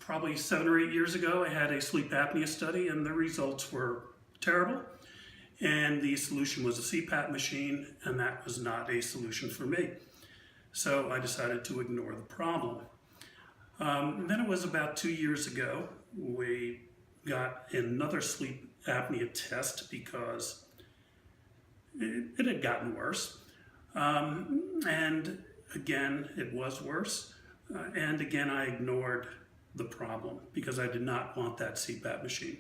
probably 7 or 8 years ago. I had a sleep apnea study and the results were terrible. And the solution was a CPAP machine, and that was not a solution for me. So I decided to ignore the problem. Then it was about 2 years ago, we got another sleep apnea test because it had gotten worse. And again, it was worse. And again, I ignored the problem because I did not want that CPAP machine.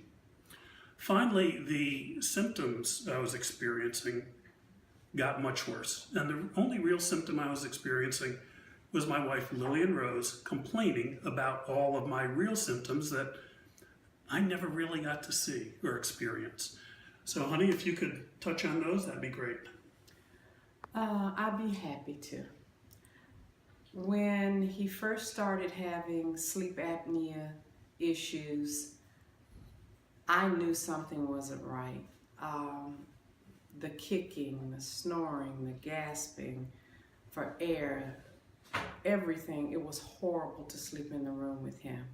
Finally, the symptoms I was experiencing got much worse. And the only real symptom I was experiencing was my wife, Lillian Rose, complaining about all of my real symptoms that I never really got to see or experience. So, honey, if you could touch on those, that'd be great. I'd be happy to. When he first started having sleep apnea issues, I knew something wasn't right. The kicking, the snoring, the gasping for air, everything, it was horrible to sleep in the room with him.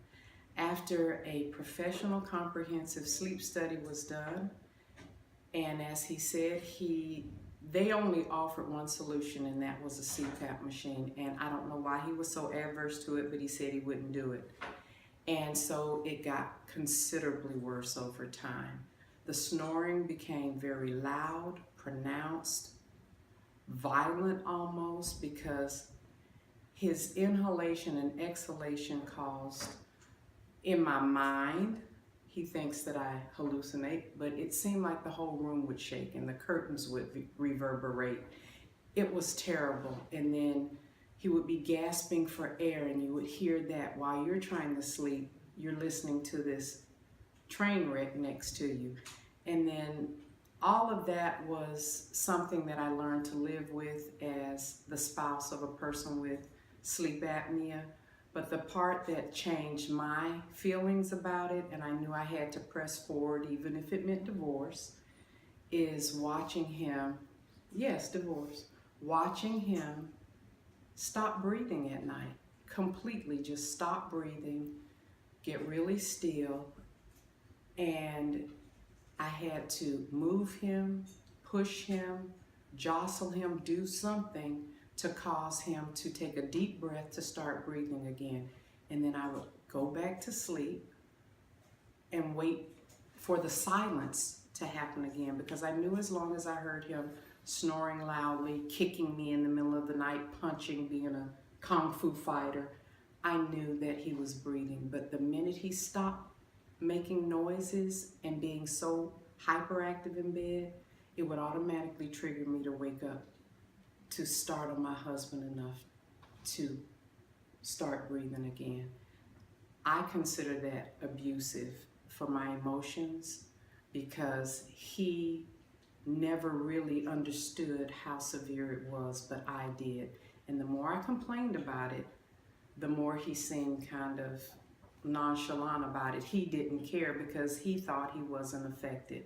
After a professional comprehensive sleep study was done, and as he said, they only offered one solution, and that was a CPAP machine. And I don't know why he was so adverse to it, but he said he wouldn't do it. And so it got considerably worse over time. The snoring became very loud, pronounced, violent almost, because his inhalation and exhalation caused, in my mind, he thinks that I hallucinate, but it seemed like the whole room would shake and the curtains would reverberate. It was terrible. And then he would be gasping for air, and you would hear that while you're trying to sleep, you're listening to this train wreck next to you. And then all of that was something that I learned to live with as the spouse of a person with sleep apnea. But the part that changed my feelings about it, and I knew I had to press forward even if it meant divorce, is watching him, yes, divorce, watching him stop breathing at night. Completely just stop breathing, get really still, and I had to move him, push him, jostle him, do something to cause him to take a deep breath to start breathing again. And then I would go back to sleep and wait for the silence to happen again, because I knew as long as I heard him snoring loudly, kicking me in the middle of the night, punching, being a kung fu fighter, I knew that he was breathing. But the minute he stopped making noises and being so hyperactive in bed, it would automatically trigger me to wake up, to startle my husband enough to start breathing again. I consider that abusive for my emotions, because he never really understood how severe it was, but I did. And the more I complained about it, the more he seemed kind of nonchalant about it. He didn't care because he thought he wasn't affected.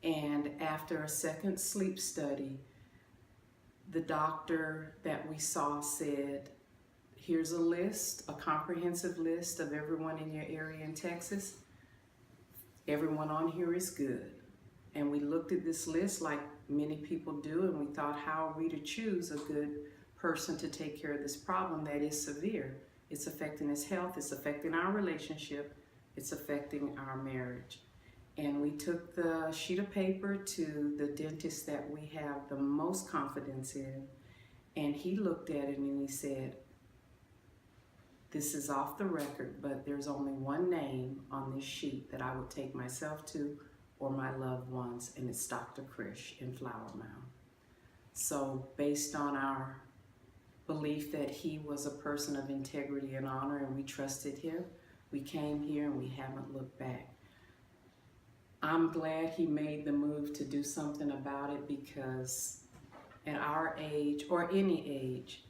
And after a second sleep study, the doctor that we saw said, here's a list, a comprehensive list of everyone in your area in Texas. Everyone on here is good. And we looked at this list like many people do, and we thought, how are we to choose a good person to take care of this problem that is severe? It's affecting his health, it's affecting our relationship, it's affecting our marriage. And we took the sheet of paper to the dentist that we have the most confidence in, and he looked at it and he said, this is off the record, but there's only one name on this sheet that I would take myself to or my loved ones, and it's Dr. Krish in Flower Mound. So based on our belief that he was a person of integrity and honor and we trusted him, we came here and we haven't looked back. I'm glad he made the move to do something about it, because at our age, or any age,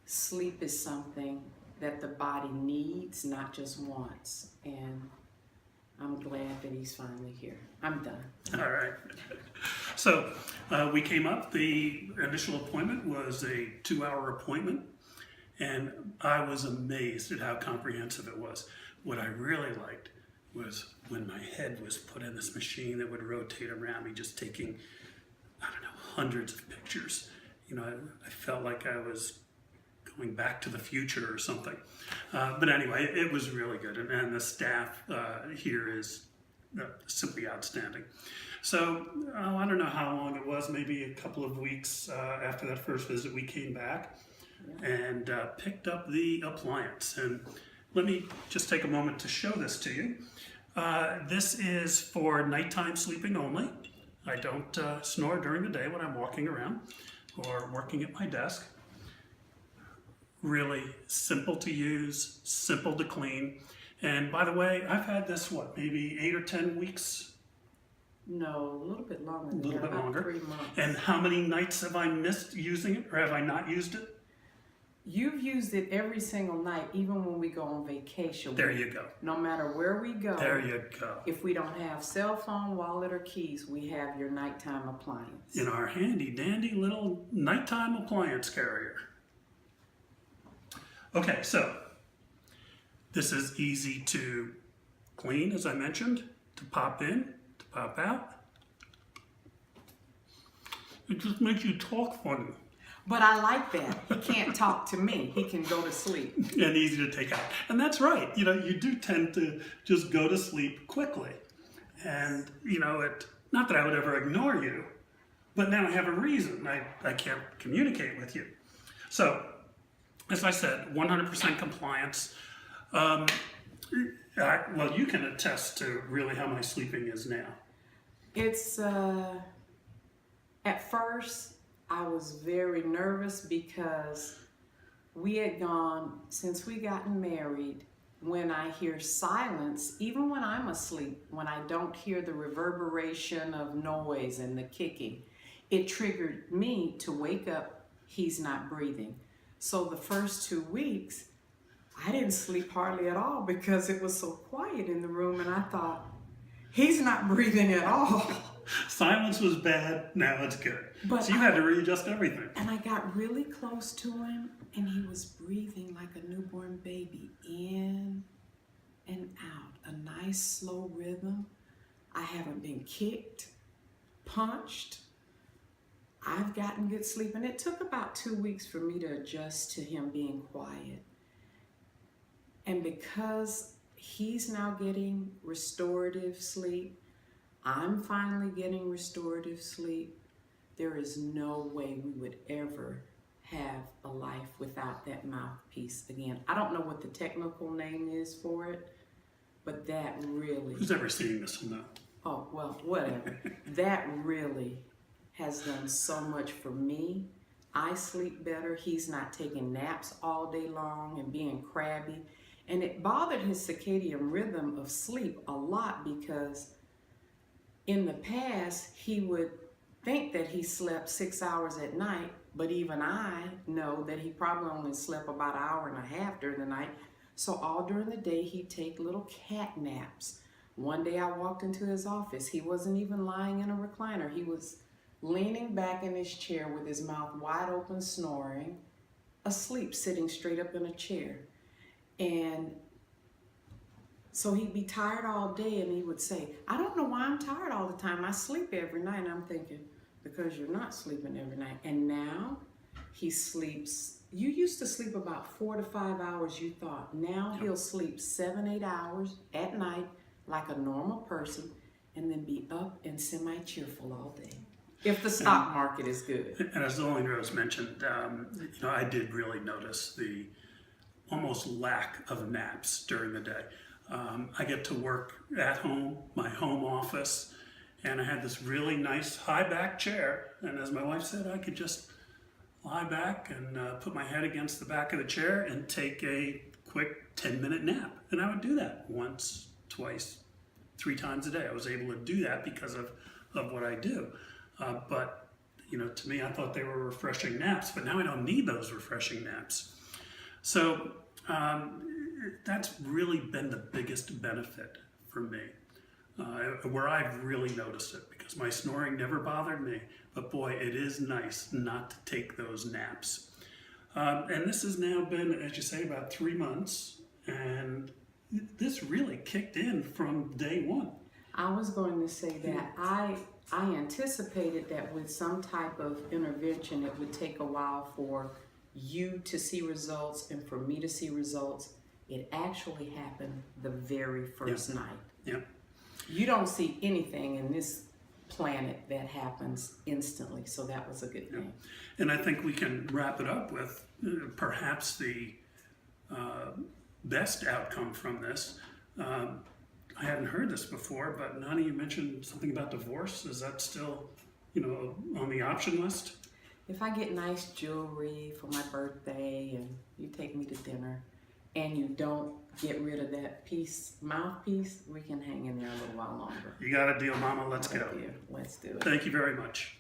sleep is something that the body needs, not just wants. And I'm glad that he's finally here. I'm done. All right. So we came up. The initial appointment was a 2-hour appointment. And I was amazed at how comprehensive it was. What I really liked was when my head was put in this machine that would rotate around me, just taking, I don't know, hundreds of pictures. You know, I felt like I was going back to the future or something. But anyway, it was really good. And the staff here is simply outstanding. So I don't know how long it was, maybe a couple of weeks after that first visit, we came back and picked up the appliance. And let me just take a moment to show this to you. This is for nighttime sleeping only. I don't snore during the day when I'm walking around or working at my desk. Really simple to use, simple to clean. And by the way, I've had this, maybe 8 or 10 weeks? No, a little bit longer. A little bit longer. 3 months. And how many nights have I missed using it, or have I not used it? You've used it every single night, even when we go on vacation. There you go. No matter where we go. There you go. If we don't have cell phone, wallet, or keys, we have your nighttime appliance. In our handy dandy little nighttime appliance carrier. Okay, so this is easy to clean, as I mentioned, to pop in, to pop out. It just makes you talk funny. But I like that. He can't talk to me. He can go to sleep. And easy to take out. And that's right. You know, you do tend to just go to sleep quickly. And, you know, not that I would ever ignore you, but now I have a reason. I can't communicate with you. So, as I said, 100% compliance. Well, you can attest to really how my sleeping is now. It's, at first, I was very nervous because we had gone, since we gotten married, when I hear silence, even when I'm asleep, when I don't hear the reverberation of noise and the kicking, it triggered me to wake up, he's not breathing. So the first 2 weeks, I didn't sleep hardly at all because it was so quiet in the room, and I thought, he's not breathing at all. Silence was bad, now it's good. But so you had to readjust everything. And I got really close to him, and he was breathing like a newborn baby, in and out. A nice, slow rhythm. I haven't been kicked, punched. I've gotten good sleep, and it took about 2 weeks for me to adjust to him being quiet. And because he's now getting restorative sleep, I'm finally getting restorative sleep, there is no way we would ever have a life without that mouthpiece again. I don't know what the technical name is for it, but that really... Who's ever seen this one, though? Oh, well, whatever. That really has done so much for me. I sleep better. He's not taking naps all day long and being crabby. And it bothered his circadian rhythm of sleep a lot because in the past, he would think that he slept 6 hours at night, but even I know that he probably only slept about an hour and a half during the night. So all during the day, he'd take little cat naps. One day I walked into his office. He wasn't even lying in a recliner. He was leaning back in his chair with his mouth wide open, snoring, asleep, sitting straight up in a chair. And so he'd be tired all day, and he would say, I don't know why I'm tired all the time. I sleep every night. And I'm thinking, because you're not sleeping every night. And now he sleeps. You used to sleep about 4 to 5 hours, you thought. Now he'll sleep 7, 8 hours at night like a normal person, and then be up and semi-cheerful all day. If the stock market is good. And as Lillian Rose mentioned, I did really notice the almost lack of naps during the day. I get to work at home, my home office, and I had this really nice high back chair. And as my wife said, I could just lie back and put my head against the back of the chair and take a quick 10-minute nap. And I would do that once, twice, 3 times a day. I was able to do that because of what I do. But to me, I thought they were refreshing naps, but now I don't need those refreshing naps. So that's really been the biggest benefit for me, where I've really noticed it, because my snoring never bothered me, but boy, it is nice not to take those naps. And this has now been, as you say, about 3 months, and this really kicked in from day one. I was going to say that I anticipated that with some type of intervention, it would take a while for you to see results and for me to see results. It actually happened the very first night. Yeah. You don't see anything in this planet that happens instantly, so that was a good thing. And I think we can wrap it up with perhaps the best outcome from this. I hadn't heard this before, but Nani, you mentioned something about divorce. Is that still, on the option list? If I get nice jewelry for my birthday and you take me to dinner and you don't get rid of that mouthpiece, we can hang in there a little while longer. You got a deal, Mama. Let's go. Let's do it. Thank you very much.